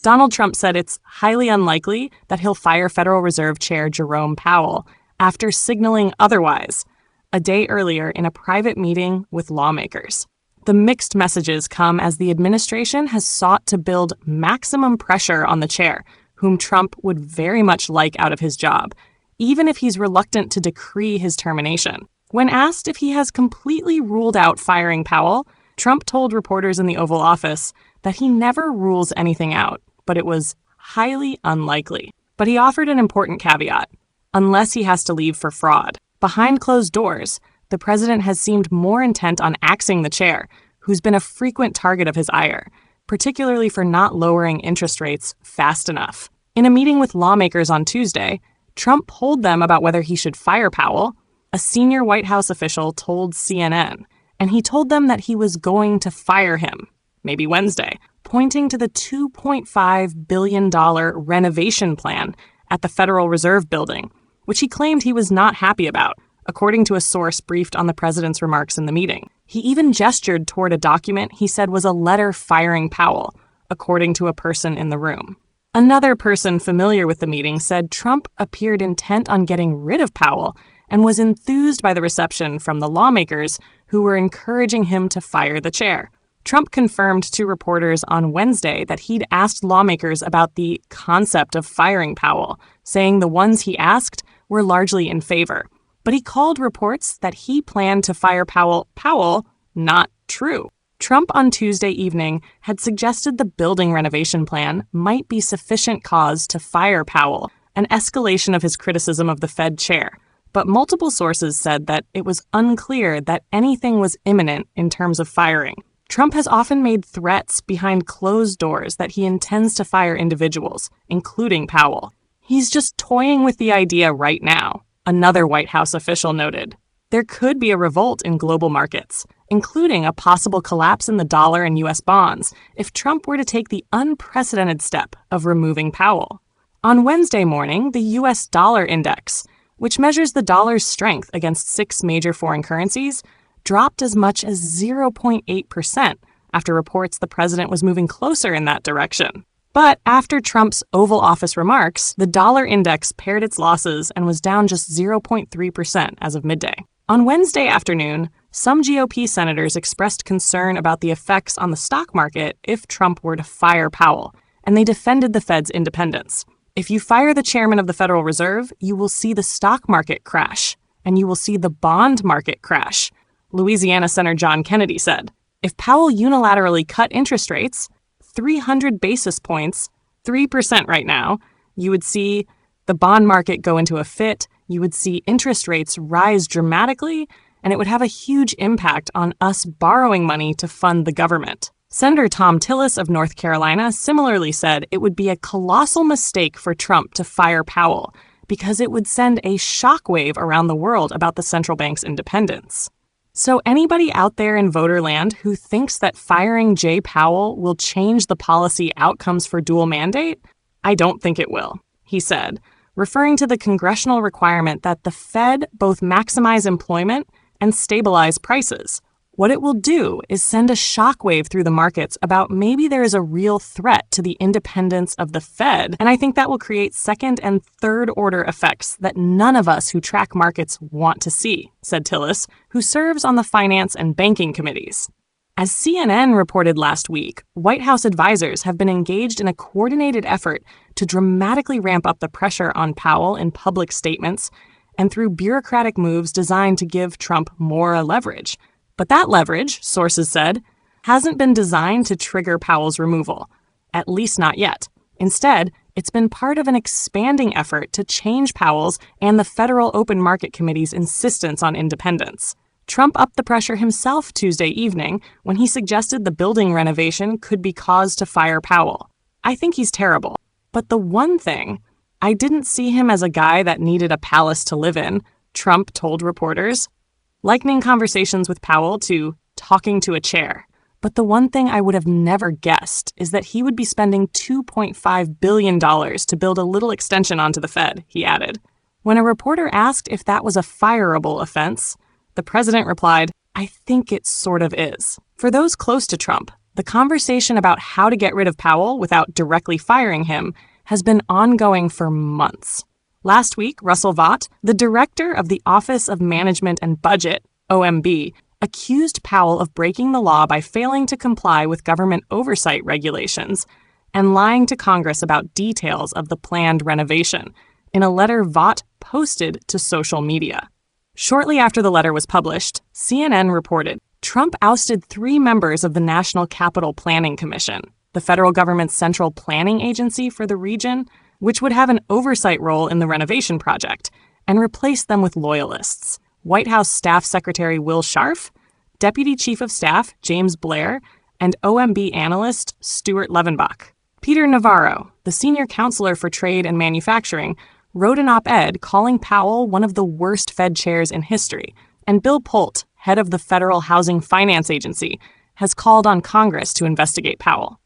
Donald Trump said it's highly unlikely that he'll fire Federal Reserve Chair Jerome Powell after signaling otherwise a day earlier in a private meeting with lawmakers. The mixed messages come as the administration has sought to build maximum pressure on the chair, whom Trump would very much like out of his job, even if he's reluctant to decree his termination. When asked if he has completely ruled out firing Powell, Trump told reporters in the Oval Office that he never rules anything out, but it was highly unlikely. But he offered an important caveat: unless he has to leave for fraud. Behind closed doors, the president has seemed more intent on axing the chair, who's been a frequent target of his ire, particularly for not lowering interest rates fast enough. In a meeting with lawmakers on Tuesday, Trump polled them about whether he should fire Powell. A senior White House official told CNN, and he told them that he was going to fire him, maybe Wednesday, pointing to the $2.5 billion renovation plan at the Federal Reserve Building, which he claimed he was not happy about, according to a source briefed on the president's remarks in the meeting. He even gestured toward a document he said was a letter firing Powell, according to a person in the room. Another person familiar with the meeting said Trump appeared intent on getting rid of Powell and was enthused by the reception from the lawmakers who were encouraging him to fire the chair. Trump confirmed to reporters on Wednesday that he'd asked lawmakers about the concept of firing Powell, saying the ones he asked were largely in favor. But he called reports that he planned to fire Powell not true. Trump on Tuesday evening had suggested the building renovation plan might be sufficient cause to fire Powell, an escalation of his criticism of the Fed chair. But multiple sources said that it was unclear that anything was imminent in terms of firing. Trump has often made threats behind closed doors that he intends to fire individuals, including Powell. He's just toying with the idea right now, another White House official noted. There could be a revolt in global markets, including a possible collapse in the dollar and U.S. bonds, if Trump were to take the unprecedented step of removing Powell. On Wednesday morning, the U.S. dollar index, which measures the dollar's strength against 6 major foreign currencies, dropped as much as 0.8% after reports the president was moving closer in that direction. But after Trump's Oval Office remarks, the dollar index pared its losses and was down just 0.3% as of midday. On Wednesday afternoon, some GOP senators expressed concern about the effects on the stock market if Trump were to fire Powell, and they defended the Fed's independence. If you fire the chairman of the Federal Reserve, you will see the stock market crash, and you will see the bond market crash, Louisiana Senator John Kennedy said. If Powell unilaterally cut interest rates 300 basis points, 3% right now, you would see the bond market go into a fit, you would see interest rates rise dramatically, and it would have a huge impact on us borrowing money to fund the government. Senator Tom Tillis of North Carolina similarly said it would be a colossal mistake for Trump to fire Powell because it would send a shockwave around the world about the central bank's independence. So anybody out there in voterland who thinks that firing Jay Powell will change the policy outcomes for dual mandate, I don't think it will, he said, referring to the congressional requirement that the Fed both maximize employment and stabilize prices. What it will do is send a shockwave through the markets about maybe there is a real threat to the independence of the Fed, and I think that will create second and third order effects that none of us who track markets want to see, said Tillis, who serves on the finance and banking committees. As CNN reported last week, White House advisors have been engaged in a coordinated effort to dramatically ramp up the pressure on Powell in public statements and through bureaucratic moves designed to give Trump more leverage. But that leverage, sources said, hasn't been designed to trigger Powell's removal, at least not yet. Instead, it's been part of an expanding effort to change Powell's and the Federal Open Market Committee's insistence on independence. Trump upped the pressure himself Tuesday evening when he suggested the building renovation could be cause to fire Powell. I think he's terrible. But the one thing, I didn't see him as a guy that needed a palace to live in, Trump told reporters, likening conversations with Powell to talking to a chair. But the one thing I would have never guessed is that he would be spending $2.5 billion to build a little extension onto the Fed, he added. When a reporter asked if that was a fireable offense, the president replied, I think it sort of is. For those close to Trump, The conversation about how to get rid of Powell without directly firing him has been ongoing for months. Last week, Russell Vought, the director of the Office of Management and Budget, OMB, accused Powell of breaking the law by failing to comply with government oversight regulations and lying to Congress about details of the planned renovation in a letter Vought posted to social media. Shortly after the letter was published, CNN reported Trump ousted 3 members of the National Capital Planning Commission, the federal government's central planning agency for the region, which would have an oversight role in the renovation project, and replaced them with loyalists. White House Staff Secretary Will Scharf, Deputy Chief of Staff James Blair, and OMB analyst Stuart Levenbach. Peter Navarro, the senior counselor for trade and manufacturing, wrote an op-ed calling Powell one of the worst Fed chairs in history, and Bill Polt, head of the Federal Housing Finance Agency, has called on Congress to investigate Powell.